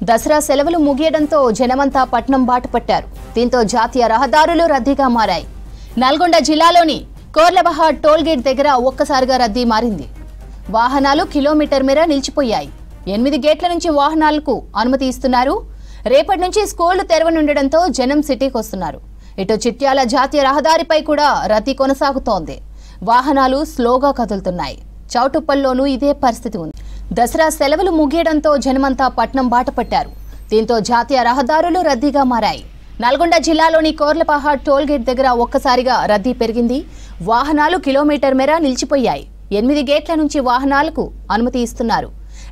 దసరా సెలవులు ముగియడంతో జనమంతా పట్నం బాట పట్టారు. దీంతో జాతీయ రహదారులు రద్దీగా మారాయి. నల్గొండ జిల్లాలోని కోర్లబహార్ టోల్గేట్ దగ్గర ఒక్కసారిగా రద్దీ మారింది. వాహనాలు కిలోమీటర్ మేర నిలిచిపోయాయి. 8 గేట్ల నుంచి వాహనాలకు అనుమతి ఇస్తున్నారు. రేపటి నుంచి స్కూళ్లు తెరవనుండడంతో జనం సిటీకి వస్తున్నారు. ఇటు చిట్యాల జాతీయ రహదారిపై కూడా రద్దీ కొనసాగుతోంది. వాహనాలు స్లోగా కదులుతున్నాయి. చౌటుప్పల్లోనూ ఇదే పరిస్థితి ఉంది. దసరా సెలవులు ముగియడంతో జనమంతా పట్నం బాట పట్టారు. దీంతో జాతీయ రహదారులు రద్దీగా మారాయి. నల్గొండ జిల్లాలోని కోర్లబహార్ టోల్గేట్ దగ్గర ఒక్కసారిగా రద్దీ పెరిగింది. వాహనాలు కిలోమీటర్ మేర నిలిచిపోయాయి. 8 గేట్ల నుంచి వాహనాలకు అనుమతి ఇస్తున్నారు.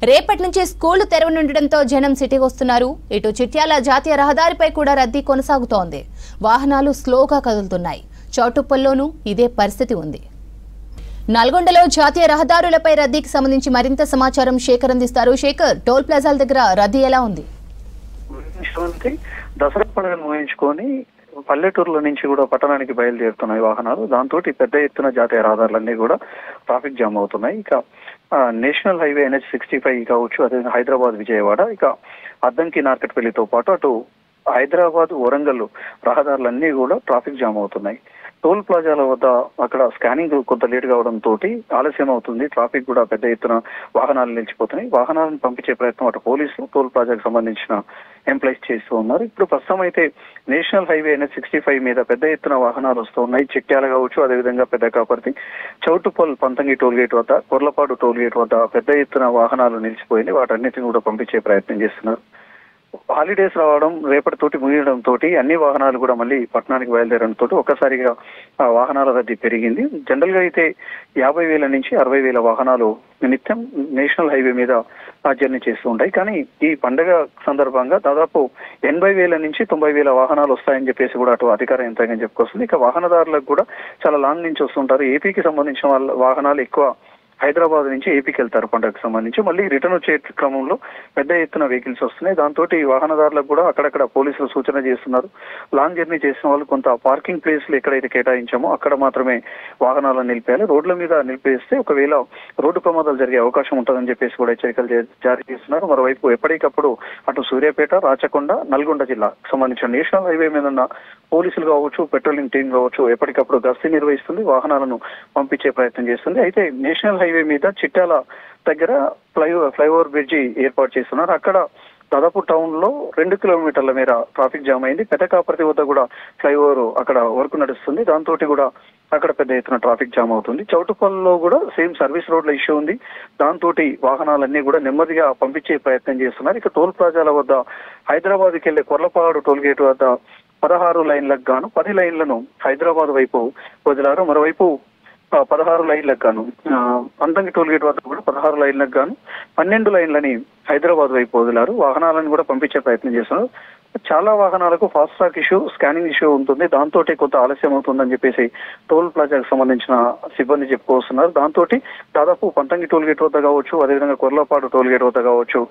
రేపటి నుంచి స్కూళ్లు తెరవనుండడంతో జనం సిటీకి వస్తున్నారు. ఇటు చిట్యాల జాతీయ రహదారిపై కూడా రద్దీ కొనసాగుతోంది. వాహనాలు స్లోగా కదులుతున్నాయి. చౌటుప్పల్లోనూ ఇదే పరిస్థితి ఉంది. నల్గొండలో జాతీయ రహదారులపై రద్దీకి సంబంధించి మరింత సమాచారం శేఖర్ అందిస్తారు. శేఖర్, టోల్ ప్లాజాల దగ్గర రద్దీ ఎలా ఉంది? దసరా పండుగను ఊహించుకొని పల్లెటూరుల నుంచి కూడా పట్టణానికి బయలుదేరుతున్నాయి వాహనాలు. దాంతో పెద్ద ఎత్తున జాతీయ రహదారులన్నీ కూడా ట్రాఫిక్ జామ్ అవుతున్నాయి. ఇక నేషనల్ హైవే NH65 కావచ్చు, అదే హైదరాబాద్ విజయవాడ, ఇక అద్దంకి నార్కట్పల్లితో పాటు అటు హైదరాబాద్ వరంగల్ రహదారులన్నీ కూడా ట్రాఫిక్ జామ్ అవుతున్నాయి. టోల్ ప్లాజాల వద్ద అక్కడ స్కానింగ్ కొంత లేట్ కావడంతో ఆలస్యం అవుతుంది. ట్రాఫిక్ కూడా పెద్ద ఎత్తున వాహనాలు నిలిచిపోతున్నాయి. వాహనాలను పంపించే ప్రయత్నం అటు పోలీసులు, టోల్ ప్లాజాకు సంబంధించిన ఎంప్లాయీస్ చేస్తూ ఉన్నారు. ఇప్పుడు ప్రస్తుతం అయితే నేషనల్ హైవే NH65 మీద పెద్ద ఎత్తున వాహనాలు వస్తూ ఉన్నాయి. చిట్యాల కావచ్చు, అదేవిధంగా పెద్ద కాపర్తి, చౌటుప్పల్ పంతంగి టోల్ గేట్ వద్ద, కొర్లపాడు టోల్ గేట్ వద్ద పెద్ద ఎత్తున వాహనాలు నిలిచిపోయింది. వాటన్నిటిని కూడా పంపించే ప్రయత్నం చేస్తున్నారు. హాలిడేస్ రావడం, రేపటితోటి ముగియడంతో అన్ని వాహనాలు కూడా మళ్ళీ పట్టణానికి బయలుదేరడంతో ఒక్కసారిగా వాహనాల రద్దీ పెరిగింది. జనరల్ గా అయితే 50,000 నుంచి 60,000 వాహనాలు నిత్యం నేషనల్ హైవే మీద జర్నీ చేస్తూ ఉంటాయి. కానీ ఈ పండుగ సందర్భంగా దాదాపు 80,000 నుంచి 90,000 వాహనాలు వస్తాయని చెప్పేసి కూడా అటు అధికార యంత్రాంగం చెప్పుకొస్తుంది. ఇక వాహనదారులకు కూడా చాలా లాంగ్ నుంచి వస్తుంటారు. ఏపీకి సంబంధించిన వాళ్ళ వాహనాలు ఎక్కువ హైదరాబాద్ నుంచి ఏపీకి వెళ్తారు పండుగకు సంబంధించి. మళ్ళీ రిటర్న్ వచ్చే క్రమంలో పెద్ద ఎత్తున వెహికల్స్ వస్తున్నాయి. దాంతో వాహనదారులకు కూడా అక్కడక్కడ పోలీసులు సూచన చేస్తున్నారు. లాంగ్ జర్నీ చేసిన వాళ్ళు కొంత పార్కింగ్ ప్లేస్లు ఎక్కడైతే కేటాయించామో అక్కడ మాత్రమే వాహనాలను నిలిపేయాలి. రోడ్ల మీద నిలిపేస్తే ఒకవేళ రోడ్డు ప్రమాదాలు జరిగే అవకాశం ఉంటుందని చెప్పేసి కూడా హెచ్చరికలు జారీ చేస్తున్నారు. మరోవైపు ఎప్పటికప్పుడు అటు సూర్యాపేట, రాచకొండ, నల్గొండ జిల్లాకు సంబంధించిన నేషనల్ హైవే మీద ఉన్న పోలీసులు కావచ్చు, పెట్రోలింగ్ టీం కావచ్చు ఎప్పటికప్పుడు గస్తీ నిర్వహిస్తుంది, వాహనాలను పంపించే ప్రయత్నం చేస్తుంది. అయితే నేషనల్ హైవే మీద చిట్యాల దగ్గర ఫ్లైఓవర్ బ్రిడ్జి ఏర్పాటు చేస్తున్నారు. అక్కడ దాదాపు టౌన్ లో 2 కిలోమీటర్ల మేర ట్రాఫిక్ జామ్ అయింది. పెద్ద కాపర్తి వద్ద కూడా ఫ్లైఓవర్ అక్కడ వర్క్ నడుస్తుంది. దాంతో కూడా అక్కడ పెద్ద ఎత్తున ట్రాఫిక్ జామ్ అవుతుంది. చౌటుప్పల్లో కూడా సేమ్ సర్వీస్ రోడ్ల ఇష్యూ ఉంది. దాంతో వాహనాలన్నీ కూడా నెమ్మదిగా పంపించే ప్రయత్నం చేస్తున్నారు. ఇక టోల్ ప్లాజాల వద్ద హైదరాబాద్కి వెళ్లే కొర్లపాడు టోల్ గేట్ వద్ద 16 లైన్లకు గాను 10 లైన్లను హైదరాబాద్ వైపు వదిలారు. మరోవైపు 16 లైన్లకు గాను పంతంగి టోల్ గేట్ వద్ద కూడా 16 లైన్లకు గాను 12 లైన్లని హైదరాబాద్ వైపు వదిలారు. వాహనాలను కూడా పంపించే ప్రయత్నం చేస్తున్నారు. చాలా వాహనాలకు fast track issue, scanning issue ఉంటుంది. దాంతో కొంత ఆలస్యం అవుతుందని చెప్పేసి టోల్ ప్లాజాకు సంబంధించిన సిబ్బంది చెప్పుకొస్తున్నారు. దాంతో దాదాపు పంతంగి టోల్ గేట్ వద్ద కావచ్చు, అదేవిధంగా కొర్లపాడు టోల్ గేట్ వద్ద కావచ్చు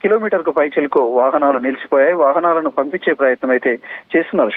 కిలోమీటర్కు పైచిలకు వాహనాలు నిలిచిపోయాయి. వాహనాలను పంపించే ప్రయత్నం అయితే చేస్తున్నారు.